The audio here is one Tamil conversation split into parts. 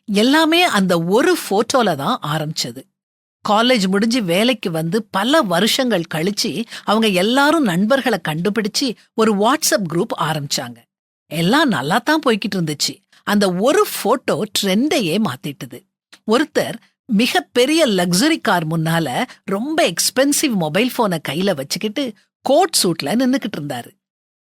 எல்லாமே அந்த ஒரு போட்டோல தான் ஆரம்பிச்சது. காலேஜ் முடிஞ்சு வேலைக்கு வந்து பல வருஷங்கள் கழிச்சு அவங்க எல்லாரும் நண்பர்களை கண்டுபிடிச்சு ஒரு வாட்ஸ்அப் குரூப் ஆரம்பிச்சாங்க. எல்லாம் நல்லா தான் போய்கிட்டு இருந்துச்சு. அந்த ஒரு போட்டோ ட்ரெண்டையே மாத்திட்டுது. ஒருத்தர் மிக பெரிய லக்ஸரி கார் முன்னால ரொம்ப எக்ஸ்பென்சிவ் மொபைல் போனை கையில வச்சுக்கிட்டு கோட் சூட்ல நின்னுக்கிட்டு இருந்தாரு.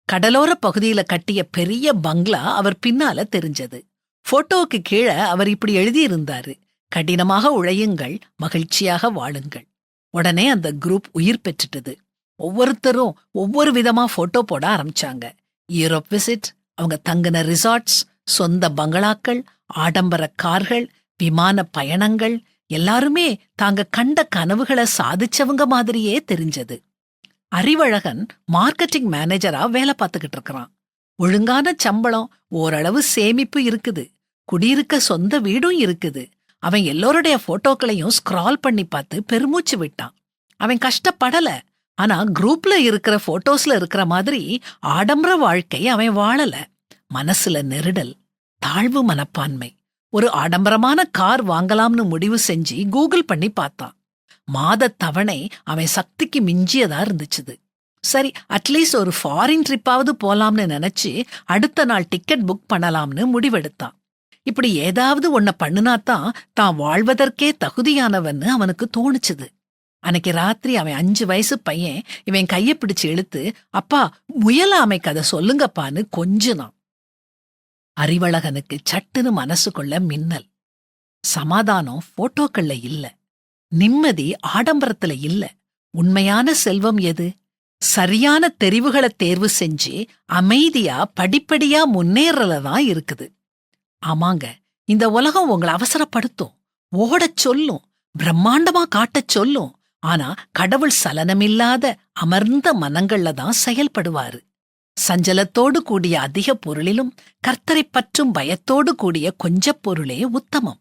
கடலோர பகுதியில கட்டிய பெரிய பங்களா அவர் பின்னால தெரிஞ்சது. போட்டோவுக்கு கீழே அவர் இப்படி எழுதியிருந்தாரு: கடினமாக உழையுங்கள், மகிழ்ச்சியாக வாழுங்கள். உடனே அந்த குரூப் உயிர் பெற்றுட்டது. ஒவ்வொருத்தரும் ஒவ்வொரு விதமா போட்டோ போட ஆரம்பிச்சாங்க. யூரோப் விசிட், அவங்க தங்கின ரிசார்ட்ஸ், சொந்த பங்களாக்கள், ஆடம்பர கார்கள், விமான பயணங்கள், எல்லாருமே தாங்க கண்ட கனவுகளை சாதிச்சவங்க மாதிரியே தெரிஞ்சது. அறிவழகன் மார்க்கெட்டிங் மேனேஜரா வேலை பார்த்துக்கிட்டு இருக்கிறான். ஒழுங்கான சம்பளம், ஓரளவு சேமிப்பு இருக்குது, குடியிருக்க சொந்த வீடும் இருக்குது. அவன் எல்லோருடைய போட்டோக்களையும் ஸ்க்ரால் பண்ணி பார்த்து பெருமூச்சு விட்டான். அவன் கஷ்டப்படல. ஆனா குரூப்ல இருக்கிற போட்டோஸ்ல இருக்கிற மாதிரி ஆடம்பர வாழ்க்கை அவன் வாழல. மனசுல நெருடல், தாழ்வு மனப்பான்மை. ஒரு ஆடம்பரமான கார் வாங்கலாம்னு முடிவு செஞ்சு கூகுள் பண்ணி பார்த்தான். மாத தவணை அவன் சக்திக்கு மிஞ்சியதா இருந்துச்சுது. சரி, அட்லீஸ்ட் ஒரு ஃபாரின் ட்ரிப்பாவது போலாம்னு நினைச்சு அடுத்த நாள் டிக்கெட் புக் பண்ணலாம்னு முடிவெடுத்தான். இப்படி ஏதாவது ஒன்ன பண்ணுனாத்தான் தான் வாழ்வதற்கே தகுதியானவன்னு அவனுக்கு தோணுச்சுது. அன்னைக்கு ராத்திரி அவன் 5 வயசு பையன் இவன் கைய பிடிச்சு இழுத்து, அப்பா முயலாமை கதை சொல்லுங்கப்பான்னு கொஞ்சுனான். அறிவழகனுக்கு சட்டுன்னு மனசுக்குள்ள மின்னல். சமாதானம் போட்டோக்கள்ல இல்ல, நிம்மதி ஆடம்பரத்துல இல்ல. உண்மையான செல்வம் எது? சரியான தெரிவுகளை தேர்வு செஞ்சு அமைதியா படிப்படியா முன்னேறலதான் இருக்குது. ஆமாங்க, இந்த உலகம் உங்களை அவசரப்படுத்தும், ஓடச் சொல்லும், பிரம்மாண்டமா காட்டச் சொல்லும். ஆனா கடவுள் சலனமில்லாத அமர்ந்த மனங்கள்ல தான் செயல்படுவாரு. சஞ்சலத்தோடு கூடிய அதிக பொருளிலும் கர்த்தரை பற்றும் பயத்தோடு கூடிய கொஞ்சப் பொருளே உத்தமம்.